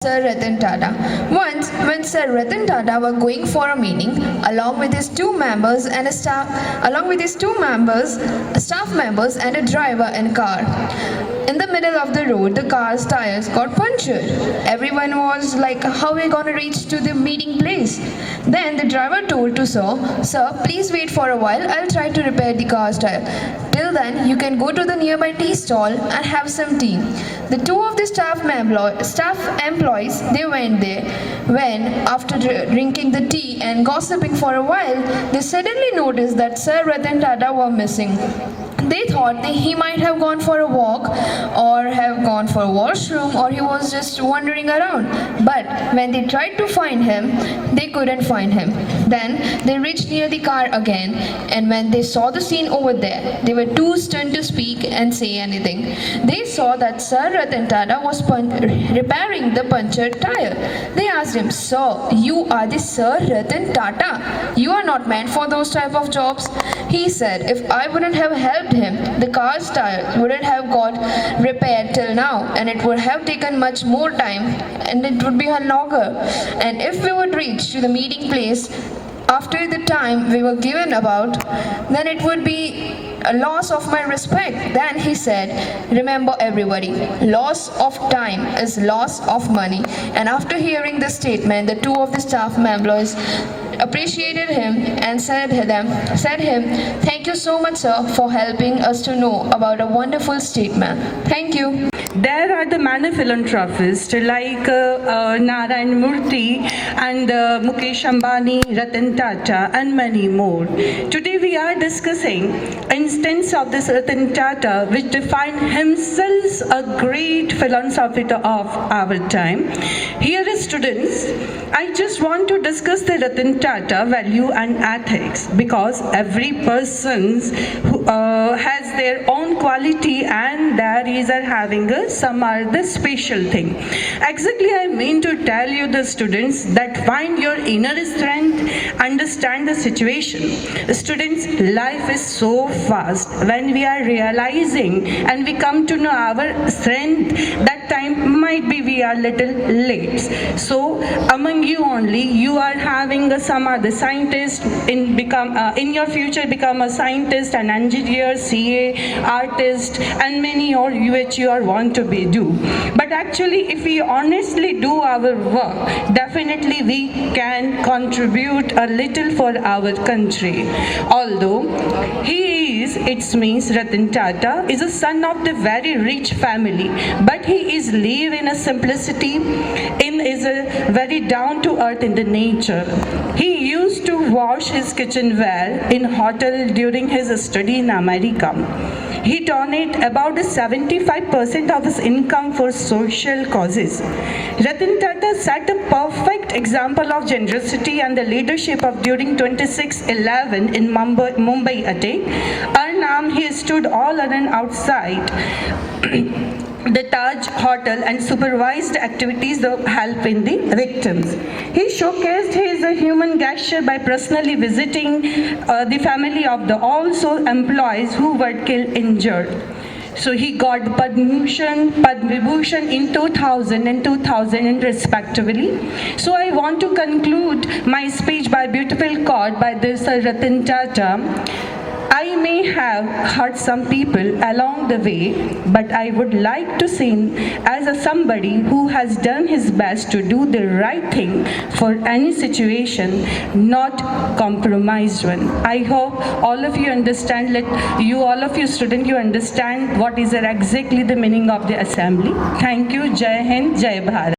Sir Ratan Tata. Once, when Sir Ratan Tata were going for a meeting, along with his two members and a staff, staff members and a driver in a car. In the middle of the road, the car's tires got punctured. Everyone was like, "How are we gonna reach to the meeting place?" Then the driver told to Sir, please wait for a while. I'll try to repair the car's tire. Till then, you can go to the nearby tea stall and have some tea. The two of the staff employees, they went there. When, after drinking the tea and gossiping for a while, they suddenly noticed that Sir Ratan Tata were missing. They thought that he might have gone for a walk or have gone for a washroom or he was just wandering around. But when they tried to find him, they couldn't find him. Then they reached near the car again, and when they saw the scene over there, they were too stunned to speak and say anything. They saw that Sir Ratan Tata was repairing the punctured tire. They asked him, "Sir, you are the Sir Ratan Tata. You are not meant for those type of jobs." He said, "If I wouldn't have helped him, the car's tire wouldn't have got repaired till now, and it would have taken much more time, and it would be longer. And if we would reach to the meeting place after the time we were given about, then it would be a loss of my respect." Then he said, "Remember everybody, loss of time is loss of money." And after hearing this statement, the two of the staff members appreciated him and said him, "Thank you so much, sir, for helping us to know about a wonderful statement. Thank you." There are the many philanthropists like Narayan Murthy and Mukesh Ambani, Ratan Tata, and many more. Today we are discussing instance of this Ratan Tata, which defined himself a great philanthropist of our time. Here, students, I just want to discuss the Ratan Tata value and ethics, because every person has their own quality and there is having some other special thing. Exactly, I mean to tell you, the students, that find your inner strength, understand the situation. Students, life is so fast. When we are realizing and we come to know our strength, that time might be we are little late. So among you only, you are having some other scientist in your future, become a scientist, an engineer, CA, artist, and many or which you are want to be do. But actually, if we honestly do our work, definitely we can contribute a little for our country. Although it means Ratan Tata is a son of the very rich family, but he is live in a simplicity, is a very down to earth in the nature. He used to wash his kitchenware in hotel during his study in America. He donated about 75% of his income for social causes. Ratan Tata set a perfect example of generosity and the leadership of during 26/11 in Mumbai attack. Arnam, he stood all alone outside the Taj Hotel and supervised activities of help in the victims. He showcased his human gesture by personally visiting the family of the also employees who were killed injured. So he got Padma Vibhushan in 2000 and 2000 respectively. So I want to conclude my speech by a beautiful quote by this Ratan Tata. "I may have hurt some people along the way, but I would like to sing as somebody who has done his best to do the right thing for any situation, not compromised one." I hope all of you understand, all of you students, you understand what is exactly the meaning of the assembly. Thank you. Jai Hind, Jai Bharat.